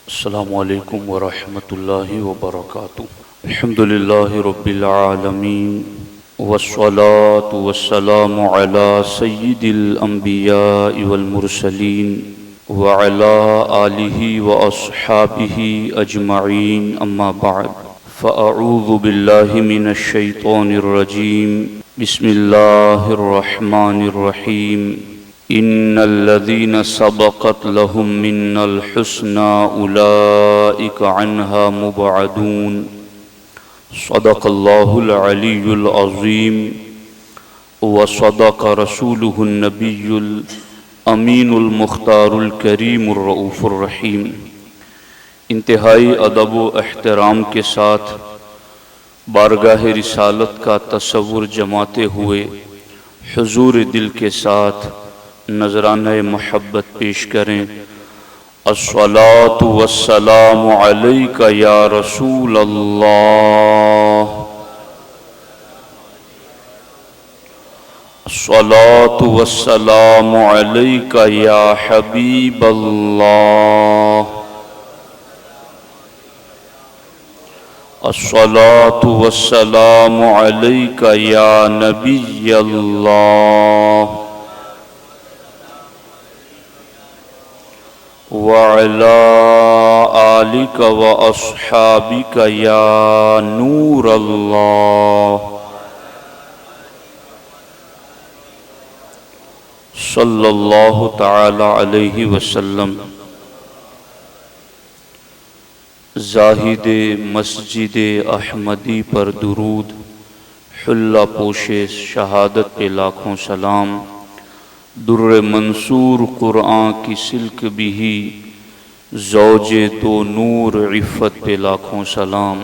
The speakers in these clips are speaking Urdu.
السلام علیکم ورحمۃ اللہ وبرکاتہ۔ الحمد للہ رب العالمین والصلاة والسلام علی سید الانبیاء والمرسلین وعلی آلہ واصحابہ اجمعین، اما بعد فاعوذ باللہ من الشیطان الرجیم، بسم اللہ الرحمن الرحیم۔ ان الذين سبقت لهم منا الحسنى اولئك عنها مبعدون، صدق الله العلي العظيم وصدق رسوله النبي الامين المختار الكريم الرؤوف الرحيم۔ انتہائی ادب و احترام کے ساتھ بارگاہ رسالت کا تصور جماتے ہوئے حضور دل کے ساتھ نذرانہ محبت پیش کریں۔ الصلاۃ والسلام علیک یا رسول اللہ، الصلاۃ والسلام علیک یا حبیب اللہ، الصلاۃ والسلام علیک یا نبی اللہ، وعلى آلك وأصحابك يا نور الله، صلی اللہ تعالی علیہ وسلم۔ زاہد مسجد احمدی پر درود، حلہ پوش شہادت پہ لاکھوں سلام، در منصور قرآن کی سلک بھی، زوج تو نور عفت پہ لاکھوں سلام۔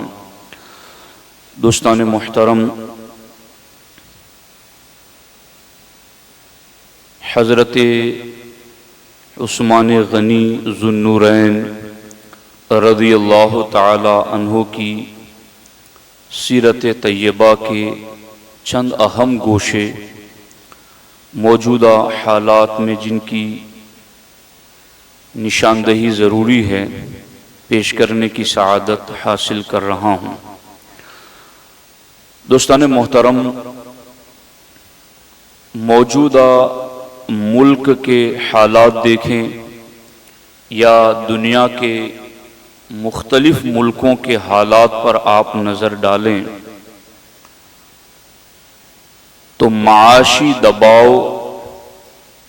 دوستان محترم، حضرت عثمان غنی ذو النورین رضی اللہ تعالی عنہ کی سیرت طیبہ کے چند اہم گوشے موجودہ حالات میں جن کی نشاندہی ضروری ہے پیش کرنے کی سعادت حاصل کر رہا ہوں۔ دوستان محترم، موجودہ ملک کے حالات دیکھیں یا دنیا کے مختلف ملکوں کے حالات پر آپ نظر ڈالیں تو معاشی دباؤ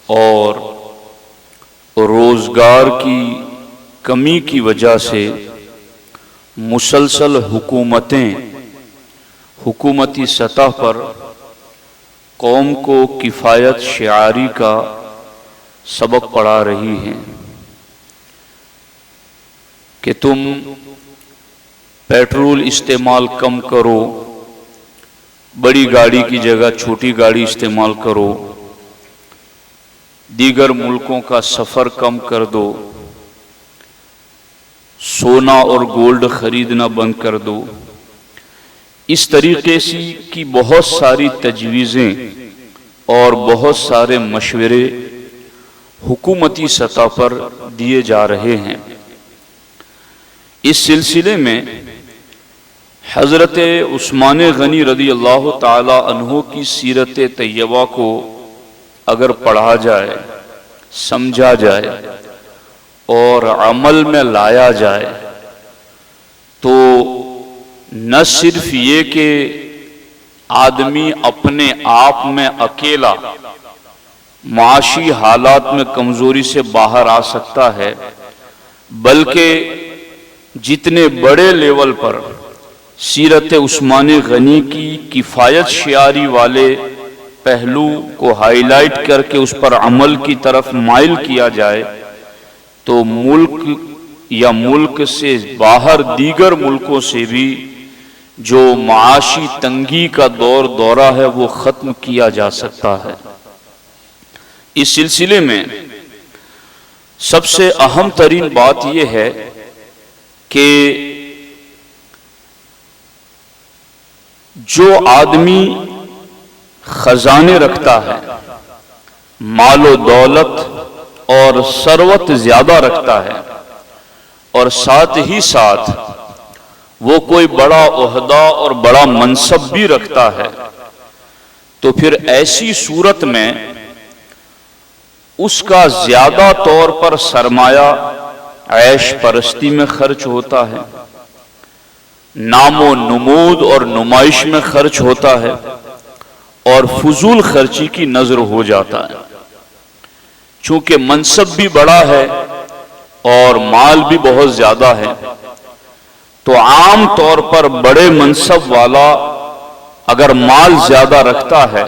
اور روزگار کی کمی کی وجہ سے مسلسل حکومتیں حکومتی سطح پر قوم کو کفایت شعاری کا سبق پڑھا رہی ہیں کہ تم پیٹرول استعمال کم کرو، بڑی گاڑی کی جگہ چھوٹی گاڑی استعمال کرو، دیگر ملکوں کا سفر کم کر دو، سونا اور گولڈ خریدنا بند کر دو۔ اس طریقے سے کی بہت ساری تجویزیں اور بہت سارے مشورے حکومتی سطح پر دیے جا رہے ہیں۔ اس سلسلے میں حضرت عثمان غنی رضی اللہ تعالی عنہ کی سیرت طیبہ کو اگر پڑھا جائے، سمجھا جائے اور عمل میں لایا جائے تو نہ صرف یہ کہ آدمی اپنے آپ میں اکیلا معاشی حالات میں کمزوری سے باہر آ سکتا ہے، بلکہ جتنے بڑے لیول پر سیرت عثمان غنی کی کفایت شعاری والے پہلو کو ہائی لائٹ کر کے اس پر عمل کی طرف مائل کیا جائے تو ملک یا ملک سے باہر دیگر ملکوں سے بھی جو معاشی تنگی کا دورہ ہے وہ ختم کیا جا سکتا ہے۔ اس سلسلے میں سب سے اہم ترین بات یہ ہے کہ جو آدمی خزانے رکھتا ہے، مال و دولت اور ثروت زیادہ رکھتا ہے، اور ساتھ ہی ساتھ وہ کوئی بڑا عہدہ اور بڑا منصب بھی رکھتا ہے، تو پھر ایسی صورت میں اس کا زیادہ طور پر سرمایہ عیش پرستی میں خرچ ہوتا ہے، نام و نمود اور نمائش میں خرچ ہوتا ہے، اور فضول خرچی کی نظر ہو جاتا ہے۔ چونکہ منصب بھی بڑا ہے اور مال بھی بہت زیادہ ہے، تو عام طور پر بڑے منصب والا اگر مال زیادہ رکھتا ہے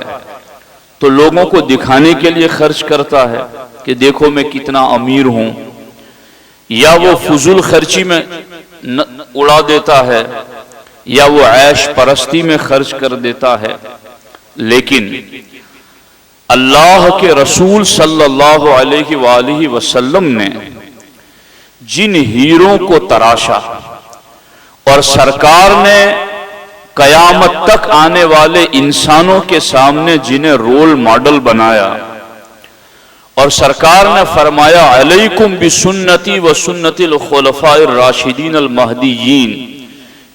تو لوگوں کو دکھانے کے لیے خرچ کرتا ہے کہ دیکھو میں کتنا امیر ہوں، یا وہ فضول خرچی میں اڑا دیتا ہے، یا وہ عیش پرستی میں خرچ کر دیتا ہے۔ لیکن اللہ کے رسول صلی اللہ علیہ وآلہ وسلم نے جن ہیروں کو تراشا اور سرکار نے قیامت تک آنے والے انسانوں کے سامنے جنہیں رول ماڈل بنایا، اور سرکار نے فرمایا علیکم بسنتی و سنت الخلفاء الراشدین المہدیین،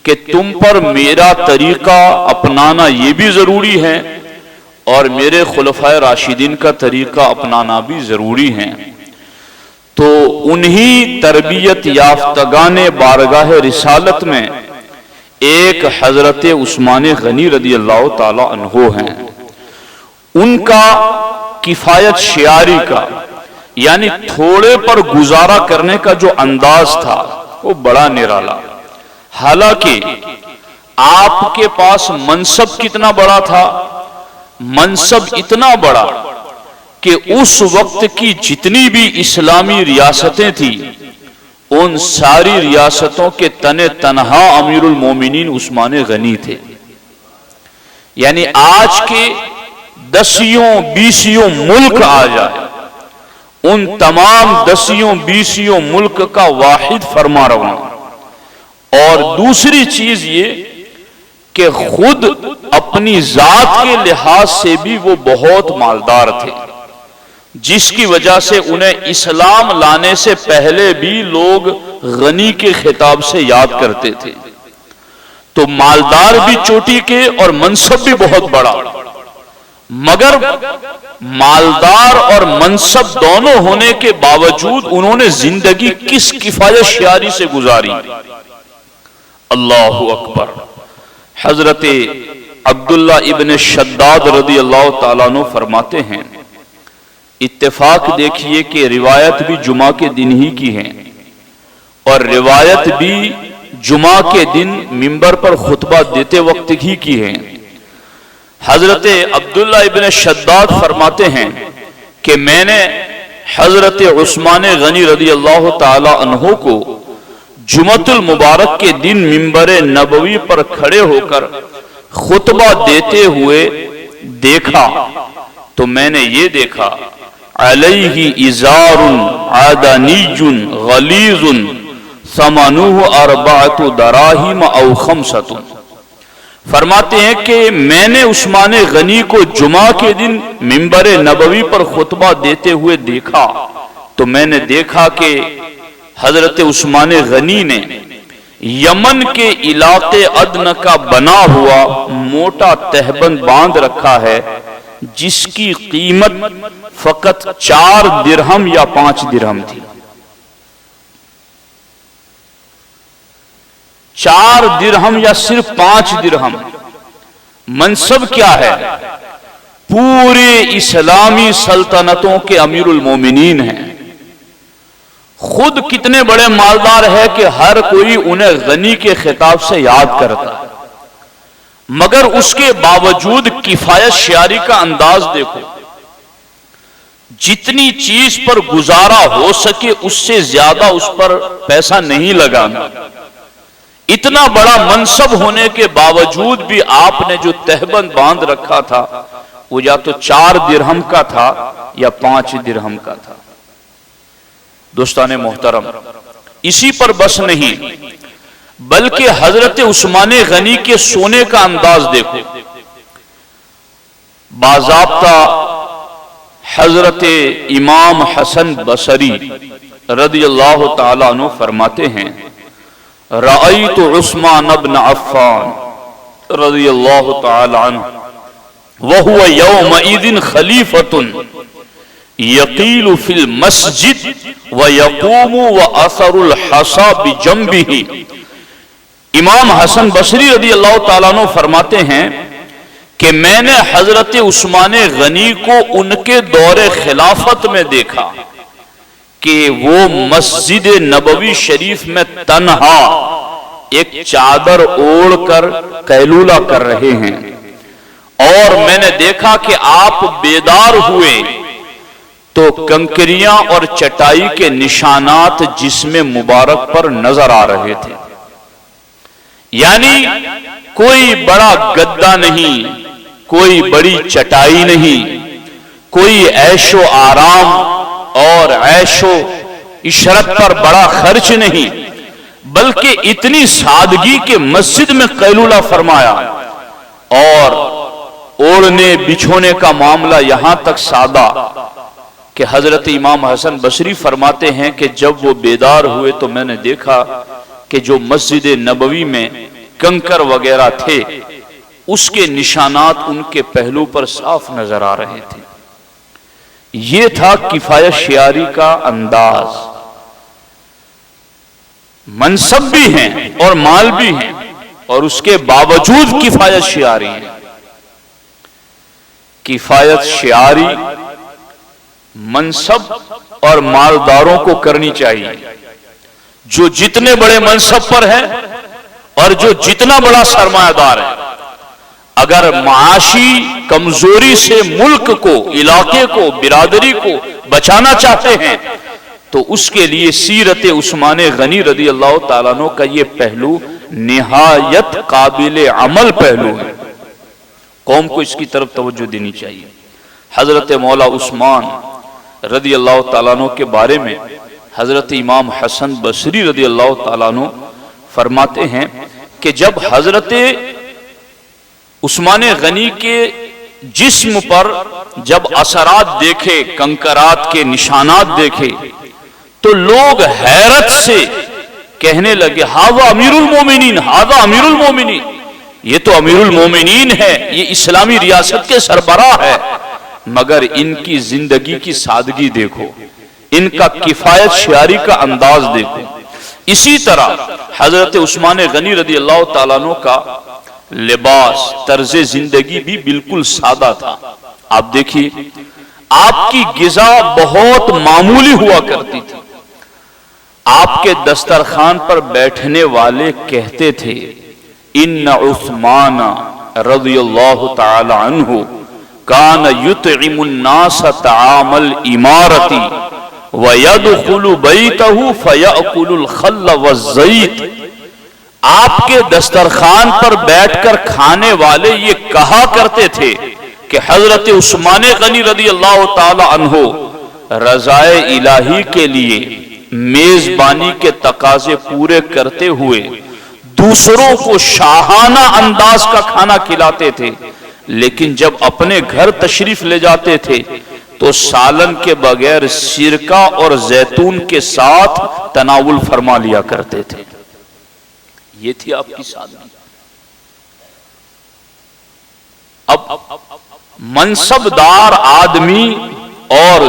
کہ تم پر میرا طریقہ اپنانا یہ بھی ضروری ہے اور میرے خلفاء راشدین کا طریقہ اپنانا بھی ضروری ہے۔ تو انہی تربیت یافتگان بارگاہ رسالت میں ایک حضرت عثمان غنی رضی اللہ تعالی عنہ ہیں۔ ان کا کفایت شعاری کا یعنی تھوڑے پر گزارا کرنے کا جو انداز تھا وہ بڑا نرالا۔ حالانکہ آپ کے پاس منصب کتنا بڑا تھا، منصب اتنا بڑا کہ اس وقت کی جتنی بھی اسلامی ریاستیں تھیں ان ساری ریاستوں کے تنہا امیر المومنین عثمان غنی تھے۔ یعنی آج کے 10 ملک آ جائے، ان تمام 10 ملک کا واحد فرما رواں۔ اور دوسری چیز یہ کہ خود اپنی ذات کے لحاظ سے بھی وہ بہت مالدار تھے، جس کی وجہ سے انہیں اسلام لانے سے پہلے بھی لوگ غنی کے خطاب سے یاد کرتے تھے۔ تو مالدار بھی چوٹی کے اور منصب بھی بہت بڑا، مگر مالدار اور منصب دونوں ہونے کے باوجود انہوں نے زندگی کس کفایت شعاری سے گزاری۔ اللہ اکبر۔ حضرت عبداللہ ابن شداد رضی اللہ تعالیٰ عنہ فرماتے ہیں، اتفاق دیکھیے کہ روایت بھی جمعہ کے دن ہی کی ہے، اور روایت بھی جمعہ کے دن منبر پر خطبہ دیتے وقت ہی کی ہے۔ حضرت عبداللہ ابن شداد فرماتے ہیں کہ میں نے حضرت عثمان غنی رضی اللہ تعالی عنہ کو جمعۃ المبارک کے دن منبر نبوی پر کھڑے ہو کر خطبہ دیتے ہوئے دیکھا، تو میں نے یہ دیکھا علیہ ازار عدنی غلیظ ثمنہ 4 دراہم او 5۔ فرماتے ہیں کہ میں نے عثمان غنی کو جمعہ کے دن منبر نبوی پر خطبہ دیتے ہوئے دیکھا، تو میں نے دیکھا کہ حضرت عثمان غنی نے یمن کے علاقے عدن کا بنا ہوا موٹا تہبند باندھ رکھا ہے، جس کی قیمت فقط 4 درہم یا 5 درہم تھی۔ 4 درہم یا صرف 5 درہم۔ منصب کیا ہے؟ پورے اسلامی سلطنتوں کے امیر المومنین ہیں۔ خود کتنے بڑے مالدار ہے کہ ہر کوئی انہیں غنی کے خطاب سے یاد کرتا ہے، مگر اس کے باوجود کفایت شعاری کا انداز دیکھو، جتنی چیز پر گزارا ہو سکے اس سے زیادہ اس پر پیسہ نہیں لگانا۔ اتنا بڑا منصب ہونے کے باوجود بھی آپ نے جو تہبند باندھ رکھا تھا وہ یا تو 4 درہم کا تھا یا 5 درہم کا تھا۔ دوستان محترم، اسی پر بس نہیں بلکہ حضرت عثمان غنی کے سونے کا انداز دیکھو۔ باضابطہ حضرت امام حسن بصری رضی اللہ تعالی عنہ فرماتے ہیں رأیت عثمان بن عفان رضی اللہ تعالی عنہ وهو يومئذ خلیفۃ یقیل فی المسجد ویقوم واثر الحصى بجنبه۔ امام حسن بصری رضی اللہ تعالیٰ عنہ فرماتے ہیں کہ میں نے حضرت عثمان غنی کو ان کے دور خلافت میں دیکھا کہ وہ مسجد نبوی شریف میں تنہا ایک چادر اوڑھ کر قیلولہ کر رہے ہیں، اور میں نے دیکھا کہ آپ بیدار ہوئے تو کنکریاں اور چٹائی کے نشانات جسم مبارک پر نظر آ رہے تھے، یعنی کوئی بڑا گدا نہیں، کوئی بڑی چٹائی نہیں، کوئی عیش و آرام اور عیش و عشرت پر بڑا خرچ نہیں، بلکہ اتنی سادگی کہ مسجد میں قیلولہ فرمایا، اور اوڑھنے بچھونے کا معاملہ یہاں تک سادہ کہ حضرت امام حسن بصری فرماتے ہیں کہ جب وہ بیدار ہوئے تو میں نے دیکھا کہ جو مسجد نبوی میں کنکر وغیرہ تھے اس کے نشانات ان کے پہلو پر صاف نظر آ رہے تھے۔ یہ تھا کفایت شعاری کا انداز۔ منصب بھی ہیں اور مال بھی ہیں اور اس کے باوجود کفایت شعاری ہے۔ کفایت شعاری منصب اور مالداروں کو کرنی چاہیے، جو جتنے بڑے منصب پر ہے اور جو جتنا بڑا سرمایہ دار ہے۔ اگر معاشی کمزوری سے ملک کو، علاقے کو، برادری کو بچانا چاہتے ہیں تو اس کے لیے سیرت عثمان غنی رضی اللہ تعالیٰ عنہ کا یہ پہلو نہایت قابل عمل پہلو ہے، قوم کو اس کی طرف توجہ دینی چاہیے۔ حضرت مولا عثمان رضی اللہ تعالیٰ عنہ کے بارے میں حضرت امام حسن بصری رضی اللہ تعالیٰ عنہ فرماتے ہیں کہ جب حضرت عثمان غنی کے جسم پر جب اثرات دیکھے، کنکرات کے نشانات دیکھے تو لوگ حیرت سے کہنے لگے ہاذا امیر المومنین، ہاذا امیر المومنین، یہ تو امیر المومنین ہے، یہ اسلامی ریاست کے سربراہ ہے، مگر ان کی زندگی کی سادگی دیکھو، ان کا کفایت شعاری کا انداز دیکھو۔ اسی طرح حضرت عثمان غنی رضی اللہ تعالیٰ عنہ کا لباس، طرز زندگی بھی بالکل سادہ تھا۔ آپ دیکھیے آپ کی غذا بہت معمولی ہوا کرتی تھی۔ آپ کے دسترخوان پر بیٹھنے والے کہتے تھے ان عثمان رضی اللہ تعالی عنہ کان یطعم الناس طعام الامارۃ ویدخل بیتہ فیأکل الخل والزیت۔ آپ کے دسترخوان پر بیٹھ کر کھانے والے یہ کہا کرتے تھے کہ حضرت عثمان غنی رضی اللہ تعالی عنہ رضائے الہی کے لیے میزبانی کے تقاضے پورے کرتے ہوئے دوسروں کو شاہانہ انداز کا کھانا کھلاتے تھے، لیکن جب اپنے گھر تشریف لے جاتے تھے تو سالن کے بغیر سرکہ اور زیتون کے ساتھ تناول فرما لیا کرتے تھے۔ یہ تھی آپ کی سادگی۔ اب منصب دار آدمی اور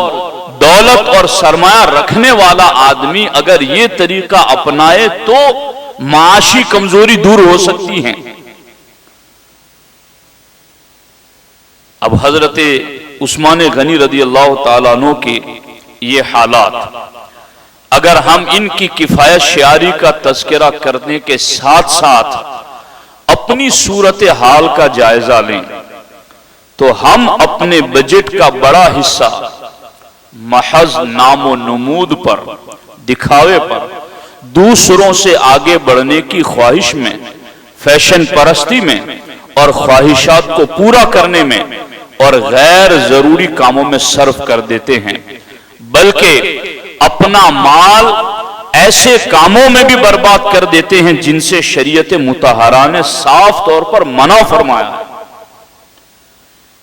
دولت اور سرمایہ رکھنے والا آدمی اگر یہ طریقہ اپنائے تو معاشی کمزوری دور ہو سکتی ہے۔ اب حضرت عثمان غنی رضی اللہ تعالیٰ عنہ کے یہ حالات اگر ہم ان کی کفایت شعاری کا تذکرہ کرنے کے ساتھ ساتھ اپنی صورتحال کا جائزہ لیں تو ہم اپنے بجٹ کا بڑا حصہ محض نام و نمود پر، دکھاوے پر، دوسروں سے آگے بڑھنے کی خواہش میں، فیشن پرستی میں اور خواہشات کو پورا کرنے میں اور غیر ضروری کاموں میں صرف کر دیتے ہیں، بلکہ اپنا مال ایسے کاموں میں بھی برباد کر دیتے ہیں جن سے شریعت مطہرہ نے صاف طور پر منع فرمایا۔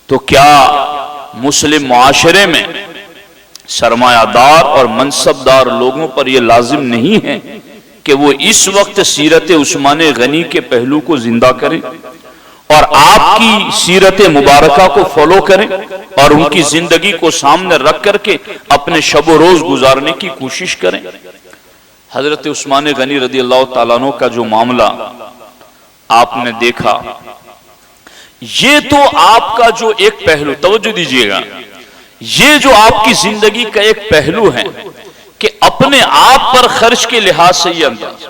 تو کیا مسلم معاشرے میں سرمایہ دار اور منصب دار لوگوں پر یہ لازم نہیں ہے کہ وہ اس وقت سیرت عثمان غنی کے پہلو کو زندہ کریں اور آپ کی سیرت مبارکہ کو فالو کریں اور ان کی زندگی کو سامنے رکھ کر کے اپنے شب و روز گزارنے کی کوشش کریں۔ حضرت عثمان غنی رضی اللہ تعالیٰ عنہ کا جو معاملہ آپ نے دیکھا، یہ تو آپ کا جو ایک پہلو، توجہ دیجئے گا، یہ جو آپ کی زندگی کا ایک پہلو ہے کہ اپنے آپ پر خرچ کے لحاظ سے یہ انداز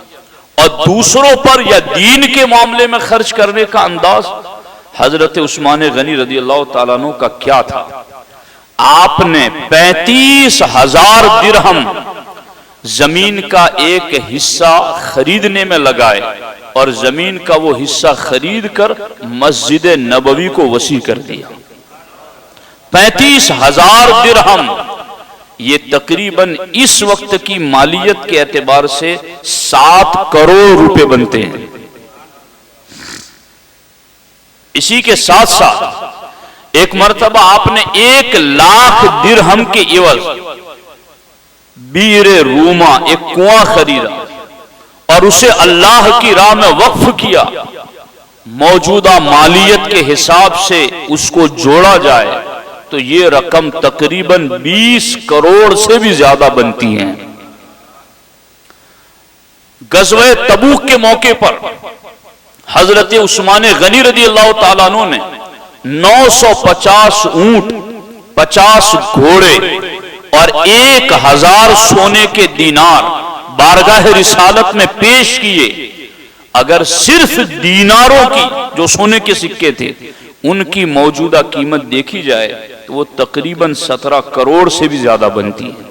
اور دوسروں پر یا دین کے معاملے میں خرچ کرنے کا انداز حضرت عثمان غنی رضی اللہ تعالیٰ عنہ کا کیا تھا۔ آپ نے 35,000 درہم زمین کا ایک حصہ خریدنے میں لگائے اور زمین کا وہ حصہ خرید کر مسجد نبوی کو وسیع کر دیا۔ 35,000 درہم، یہ تقریباً اس وقت کی مالیت کے اعتبار سے 7 کروڑ روپے بنتے ہیں۔ اسی کے ساتھ ساتھ ایک مرتبہ آپ نے 1,00,000 درہم کے عوض بیر روما ایک کنواں خریدا اور اسے اللہ کی راہ میں وقف کیا۔ موجودہ مالیت کے حساب سے اس کو جوڑا جائے تو یہ رقم تقریباً 20 کروڑ سے بھی زیادہ بنتی ہیں۔ غزوہ تبوک کے موقع پر حضرت عثمان غنی رضی اللہ تعالیٰ عنہ نے 950 اونٹ، 50 گھوڑے اور 1,000 سونے کے دینار بارگاہ رسالت میں پیش کیے۔ اگر صرف دیناروں کی جو سونے کے سکے تھے ان کی موجودہ قیمت دیکھی جائے تو وہ تقریباً 17 کروڑ سے بھی زیادہ بنتی ہے۔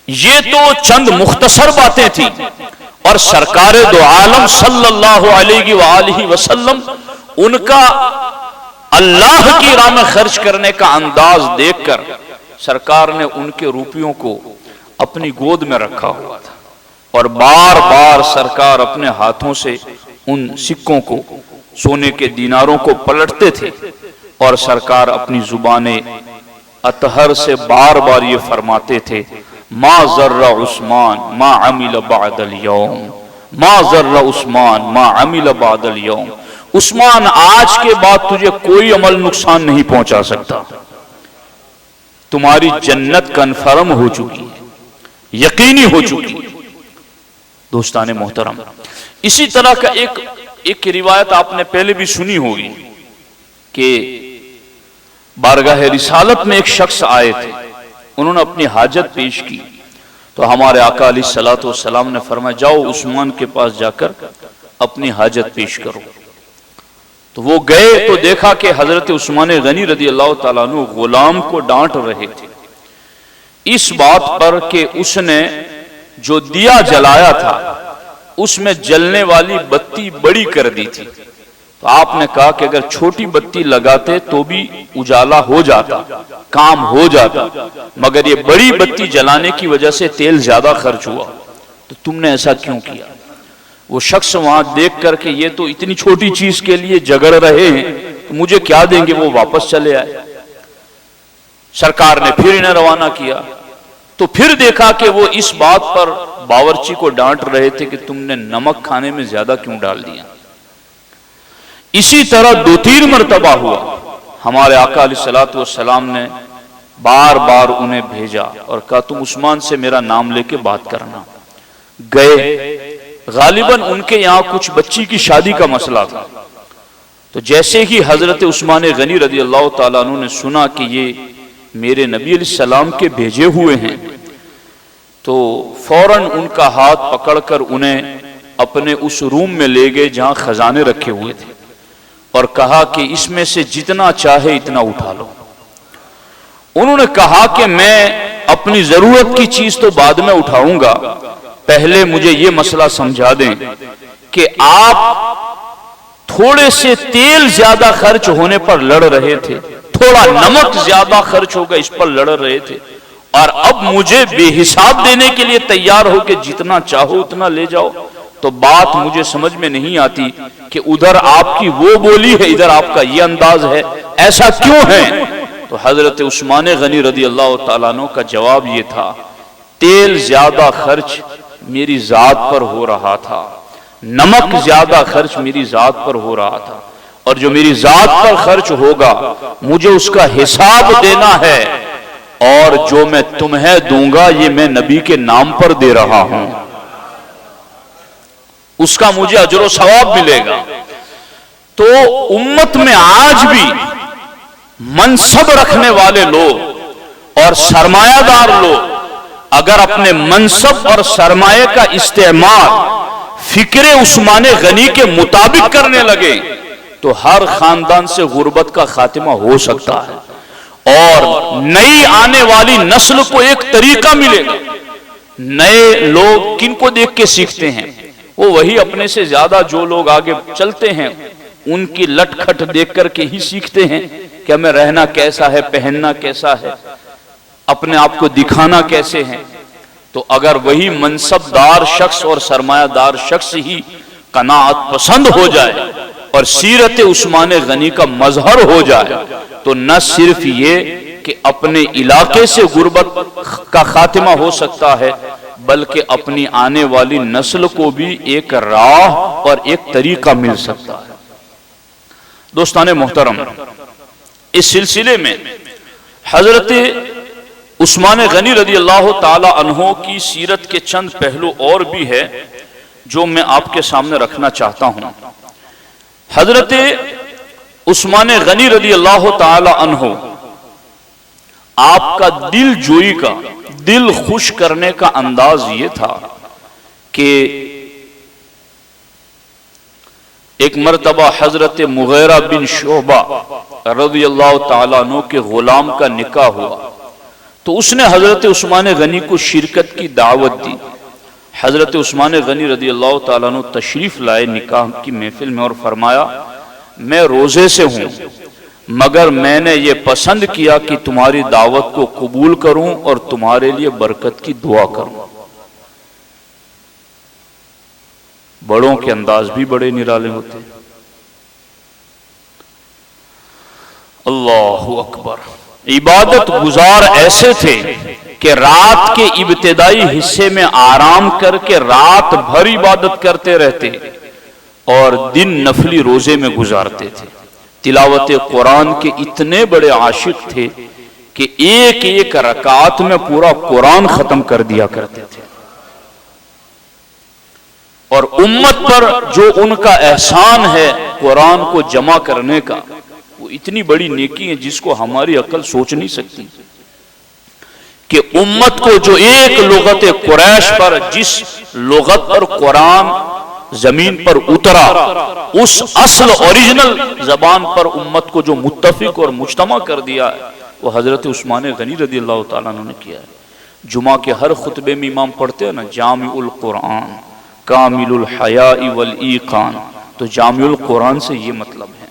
یہ تو چند مختصر باتیں تھیں اور سرکار دو عالم صلی اللہ علیہ وآلہ وسلم ان کا اللہ کی راہ میں خرچ کرنے کا انداز دیکھ کر سرکار نے ان کے روپیوں کو اپنی گود میں رکھا ہوا تھا اور بار بار سرکار اپنے ہاتھوں سے ان سکوں کو، سونے کے دیناروں کو پلٹتے تھے اور سرکار اپنی زبان اطہر سے بار بار یہ فرماتے تھے، ما ضر عثمان ما عمل بعد اليوم، ما ضر عثمان ما عمل بعد اليوم، عثمان آج کے بعد تجھے کوئی عمل نقصان نہیں پہنچا سکتا، تمہاری جنت کنفرم ہو چکی ہے، یقینی ہو چکی ہے۔ دوستان محترم، اسی طرح کا ایک روایت آپ نے پہلے بھی سنی ہوگی کہ بارگاہ رسالت میں ایک شخص آئے تھے، انہوں نے اپنی حاجت پیش کی تو ہمارے آقا علیہ الصلوۃ والسلام نے فرمایا جاؤ عثمان کے پاس جا کر اپنی حاجت پیش کرو۔ تو وہ گئے تو دیکھا کہ حضرت عثمان غنی رضی اللہ تعالیٰ عنہ غلام کو ڈانٹ رہے تھے اس بات پر کہ اس نے جو دیا جلایا تھا اس میں جلنے والی بتی بڑی کر دی تھی۔ تو آپ نے کہا کہ اگر چھوٹی بتی لگاتے تو بھی اجالا ہو جاتا، کام ہو جاتا، مگر یہ بڑی بتی جلانے کی وجہ سے تیل زیادہ خرچ ہوا، تو تم نے ایسا کیوں کیا؟ وہ شخص وہاں دیکھ کر کہ یہ تو اتنی چھوٹی چیز کے لیے جھگڑ رہے ہیں تو مجھے کیا دیں گے، وہ واپس چلے آئے۔ سرکار نے پھر انہیں روانہ کیا تو پھر دیکھا کہ وہ اس بات پر باورچی کو ڈانٹ رہے تھے کہ تم نے نمک کھانے میں زیادہ کیوں ڈال دیا۔ اسی طرح 2-3 مرتبہ ہوا، ہمارے آقا علیہ الصلوۃ والسلام نے بار بار انہیں بھیجا اور کہا تم عثمان سے میرا نام لے کے بات کرنا۔ گئے، غالباً ان کے یہاں کچھ بچی کی شادی کا مسئلہ تھا، تو جیسے ہی حضرت عثمان غنی رضی اللہ تعالیٰ عنہ نے سنا کہ یہ میرے نبی علیہ السلام کے بھیجے ہوئے ہیں تو فوراً ان کا ہاتھ پکڑ کر انہیں اپنے اس روم میں لے گئے جہاں خزانے رکھے ہوئے تھے اور کہا کہ اس میں سے جتنا چاہے اتنا اٹھا لو۔ انہوں نے کہا کہ میں اپنی ضرورت کی چیز تو بعد میں اٹھاؤں گا، پہلے مجھے یہ مسئلہ سمجھا دیں کہ آپ تھوڑے سے تیل زیادہ خرچ ہونے پر لڑ رہے تھے، تھوڑا نمک زیادہ خرچ ہوگا اس پر لڑ رہے تھے، اور اب مجھے بے حساب دینے کے لیے تیار ہو کہ جتنا چاہو اتنا لے جاؤ، تو بات مجھے سمجھ میں نہیں آتی کہ ادھر آپ کی وہ بولی ہے، ادھر آپ کا یہ انداز ہے، ایسا کیوں ہے؟ تو حضرت عثمان غنی رضی اللہ تعالیٰ عنہ کا جواب یہ تھا، تیل زیادہ خرچ میری ذات پر ہو رہا تھا، نمک زیادہ خرچ میری ذات پر ہو رہا تھا، اور جو میری ذات پر خرچ ہوگا مجھے اس کا حساب دینا ہے، اور جو میں تمہیں دوں گا یہ میں نبی کے نام پر دے رہا ہوں، اس کا مجھے اجر و ثواب ملے گا۔ تو امت میں آج بھی منصب رکھنے والے لوگ اور سرمایہ دار لوگ اگر اپنے منصب اور سرمایہ کا استعمال فکر عثمان غنی کے مطابق کرنے لگے تو ہر خاندان سے غربت کا خاتمہ ہو سکتا ہے، اور نئی آنے والی نسل کو ایک طریقہ ملے گا۔ نئے لوگ کن کو دیکھ کے سیکھتے ہیں؟ وہ وہی اپنے سے زیادہ جو لوگ آگے چلتے ہیں ان کی لٹ کھٹ دیکھ کر کے ہی سیکھتے ہیں کہ ہمیں رہنا کیسا ہے، پہننا کیسا ہے، اپنے آپ کو دکھانا کیسے ہیں۔ تو اگر وہی منصب دار شخص اور سرمایہ دار شخص ہی قناعت پسند ہو جائے اور سیرت عثمان غنی کا مظہر ہو جائے تو نہ صرف یہ کہ اپنے علاقے سے غربت کا خاتمہ ہو سکتا ہے بلکہ اپنی آنے والی نسل کو بھی ایک راہ اور ایک طریقہ مل سکتا ہے۔ دوستان محترم، اس سلسلے میں حضرت عثمان غنی رضی اللہ تعالی عنہ کی سیرت کے چند پہلو اور بھی ہے جو میں آپ کے سامنے رکھنا چاہتا ہوں۔ حضرت عثمان غنی رضی اللہ تعالی عنہ آپ کا دل جوئی کا، دل خوش کرنے کا انداز یہ تھا کہ ایک مرتبہ حضرت مغیرہ بن شعبہ رضی اللہ تعالیٰ عنہ کے غلام کا نکاح ہوا تو اس نے حضرت عثمان غنی کو شرکت کی دعوت دی۔ حضرت عثمان غنی رضی اللہ تعالیٰ عنہ تشریف لائے نکاح کی محفل میں اور فرمایا، میں روزے سے ہوں مگر میں نے یہ پسند کیا کہ تمہاری دعوت کو قبول کروں اور تمہارے لیے برکت کی دعا کروں۔ بڑوں کے انداز بھی بڑے نرالے ہوتے۔ اللہ اکبر۔ عبادت گزار ایسے تھے کہ رات کے ابتدائی حصے میں آرام کر کے رات بھر عبادت کرتے رہتے اور دن نفلی روزے میں گزارتے تھے۔ تلاوت قرآن کے اتنے بڑے عاشق تھے کہ ایک ایک رکعت میں پورا قرآن ختم کر دیا کرتے تھے، اور امت پر جو ان کا احسان ہے قرآن کو جمع کرنے کا، وہ اتنی بڑی نیکی ہے جس کو ہماری عقل سوچ نہیں سکتی کہ امت کو جو ایک لغت قریش پر، جس لغت پر قرآن زمین پر اترا، اس اصل اوریجنل زبان پر امت کو جو متفق اور مجتمع کر دیا ہے وہ حضرت عثمان غنی رضی اللہ تعالیٰ عنہ نے کیا ہے۔ جمعہ کے ہر خطبے میں امام پڑھتے ہیں نا، جامع القرآن کامل الحیاء والایقان، تو جامع القرآن سے یہ مطلب ہے۔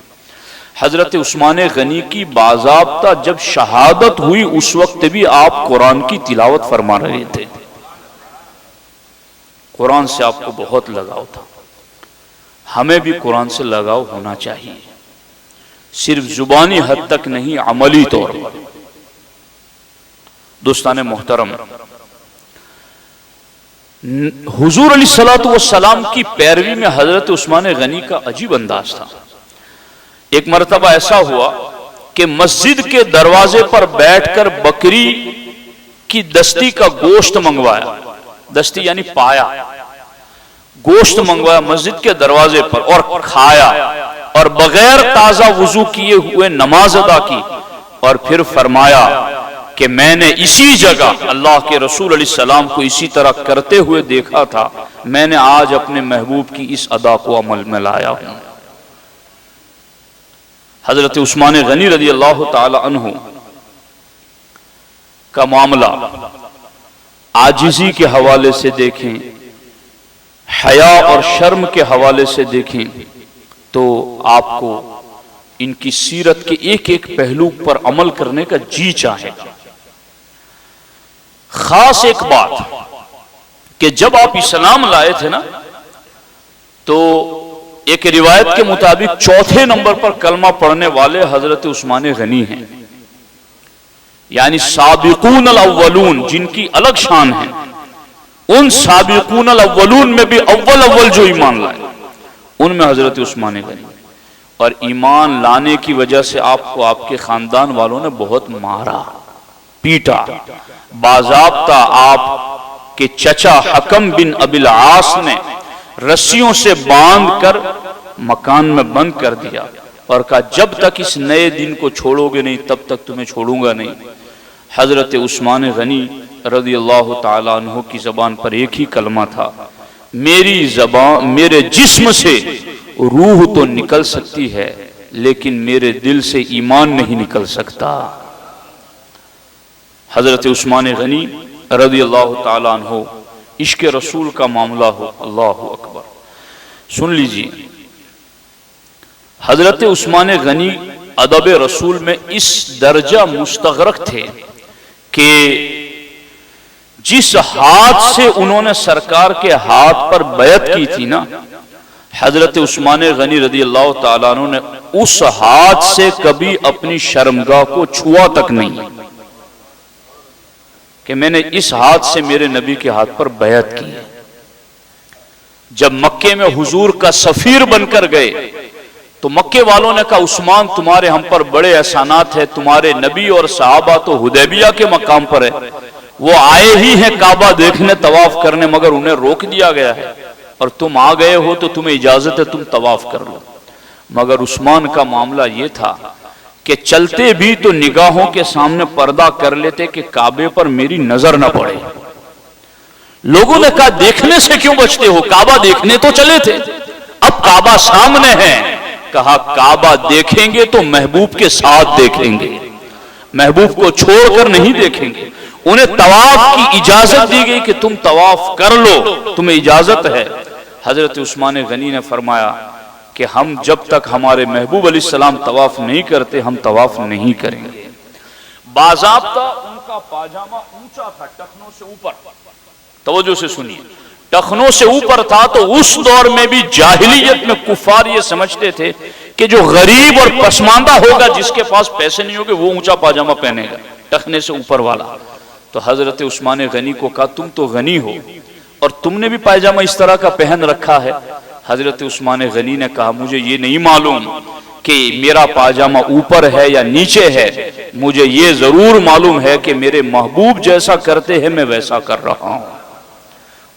حضرت عثمان غنی کی باضابطہ جب شہادت ہوئی اس وقت بھی آپ قرآن کی تلاوت فرما رہے تھے۔ قرآن سے آپ کو بہت لگاؤ تھا، ہمیں بھی قرآن سے لگاؤ ہونا چاہیے، صرف زبانی حد تک نہیں، عملی طور پر۔ دوستان محترم، حضور علیہ الصلوۃ والسلام کی پیروی میں حضرت عثمان غنی کا عجیب انداز تھا۔ ایک مرتبہ ایسا ہوا کہ مسجد کے دروازے پر بیٹھ کر بکری کی دستی کا گوشت منگوایا، دستی یعنی پایا، گوشت منگوایا مسجد کے دروازے پر اور کھایا، اور بغیر تازہ وضو کیے ہوئے نماز ادا کی، اور پھر فرمایا کہ میں نے اسی جگہ اللہ کے رسول علیہ السلام کو اسی طرح کرتے ہوئے دیکھا تھا، میں نے آج اپنے محبوب کی اس ادا کو عمل میں لایا ہوں۔ حضرت عثمان غنی رضی اللہ تعالی عنہ کا معاملہ عاجزی کے حوالے سے دیکھیں، حیا اور شرم کے حوالے سے دیکھیں تو آپ کو ان کی سیرت کے ایک ایک پہلو پر عمل کرنے کا جی چاہے گا۔ خاص ایک بات کہ جب آپ اسلام لائے تھے نا تو ایک روایت کے مطابق چوتھے نمبر پر کلمہ پڑھنے والے حضرت عثمان غنی ہیں، یعنی سابقون الاولون جن کی الگ شان ہے، ان سابقون الاولون میں بھی اول جو ایمان لائے ان میں حضرت عثمان غنی، اور ایمان لانے کی وجہ سے آپ کو آپ کے خاندان والوں نے بہت مارا پیٹا، باضابطہ آپ کے چچا حکم بن ابی العاص نے رسیوں سے باندھ کر مکان میں بند کر دیا اور کہا جب تک اس نئے دن کو چھوڑو گے نہیں تب تک تمہیں چھوڑوں گا نہیں۔ حضرت عثمان غنی رضی اللہ تعالیٰ عنہ کی زبان پر ایک ہی کلمہ تھا، میرے جسم سے روح تو نکل سکتی ہے لیکن میرے دل سے ایمان نہیں نکل سکتا۔ حضرت عثمان غنی رضی اللہ تعالیٰ عنہ، عشق رسول کا معاملہ ہو، اللہ اکبر۔ سن لیجیے، حضرت عثمان غنی ادب رسول میں اس درجہ مستغرق تھے کہ جس ہاتھ سے انہوں نے سرکار کے ہاتھ پر بیعت کی تھی نا، حضرت عثمان غنی رضی اللہ تعالیٰ عنہ نے اس ہاتھ سے کبھی اپنی شرمگاہ کو چھوا تک نہیں کہ میں نے اس ہاتھ سے میرے نبی کے ہاتھ پر بیعت کی ہے۔ جب مکے میں حضور کا سفیر بن کر گئے تو مکے والوں نے کہا عثمان تمہارے ہم پر بڑے احسانات ہیں، تمہارے نبی اور صحابہ تو حدیبیہ کے مقام پر ہے، وہ آئے ہی ہیں کعبہ دیکھنے طواف کرنے مگر انہیں روک دیا گیا ہے، اور تم آ گئے ہو تو تمہیں اجازت ہے تم طواف کر لو۔ مگر عثمان کا معاملہ یہ تھا کہ چلتے بھی تو نگاہوں کے سامنے پردہ کر لیتے کہ کعبے پر میری نظر نہ پڑے۔ لوگوں نے کہا دیکھنے سے کیوں بچتے ہو، کعبہ دیکھنے تو چلے تھے، اب کعبہ سامنے ہے۔ کہا کعبہ دیکھیں گے تو محبوب کے ساتھ دیکھیں گے، محبوب کو چھوڑ کر نہیں دیکھیں گے۔ انہیں طواف کی اجازت دی گئی کہ تم طواف کر لو، تمہیں اجازت ہے۔ حضرت عثمان غنی نے فرمایا کہ ہم جب تک ہمارے محبوب علیہ السلام طواف نہیں کرتے ہم طواف نہیں کریں گے۔ باضابطہ ان کا پاجامہ اونچا تھا ٹخنوں سے اوپر، توجہ سے سنیے، ٹخنوں سے اوپر تھا، تو اس دور میں بھی جاہلیت میں کفار یہ سمجھتے تھے کہ جو غریب اور پسماندہ ہوگا جس کے پاس پیسے نہیں ہوگے وہ اونچا پاجامہ پہنے گا ٹخنے سے اوپر والا۔ تو حضرت عثمان غنی کو کہا تم تو غنی ہو اور تم نے بھی پاجامہ اس طرح کا پہن رکھا ہے۔ حضرت عثمان غنی نے کہا مجھے یہ نہیں معلوم کہ میرا پاجامہ اوپر ہے یا نیچے ہے، مجھے یہ ضرور معلوم ہے کہ میرے محبوب جیسا کرتے ہیں میں ویسا کر رہا ہوں۔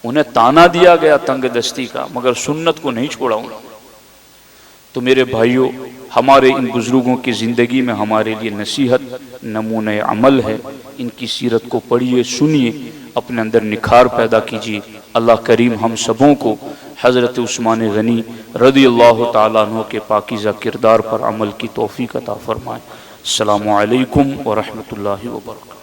انہیں تانا دیا گیا تنگ دستی کا مگر سنت کو نہیں چھوڑا انہوں۔ تو میرے بھائیوں، ہمارے ان بزرگوں کی زندگی میں ہمارے لیے نصیحت نمونہ عمل ہے، ان کی سیرت کو پڑھیے، سنیے، اپنے اندر نکھار پیدا کیجیے۔ اللہ کریم ہم سبوں کو حضرت عثمان غنی رضی اللہ تعالیٰ عنہ کے پاکیزہ کردار پر عمل کی توفیق عطا فرمائے۔ السلام علیکم ورحمۃ اللہ وبرکاتہ۔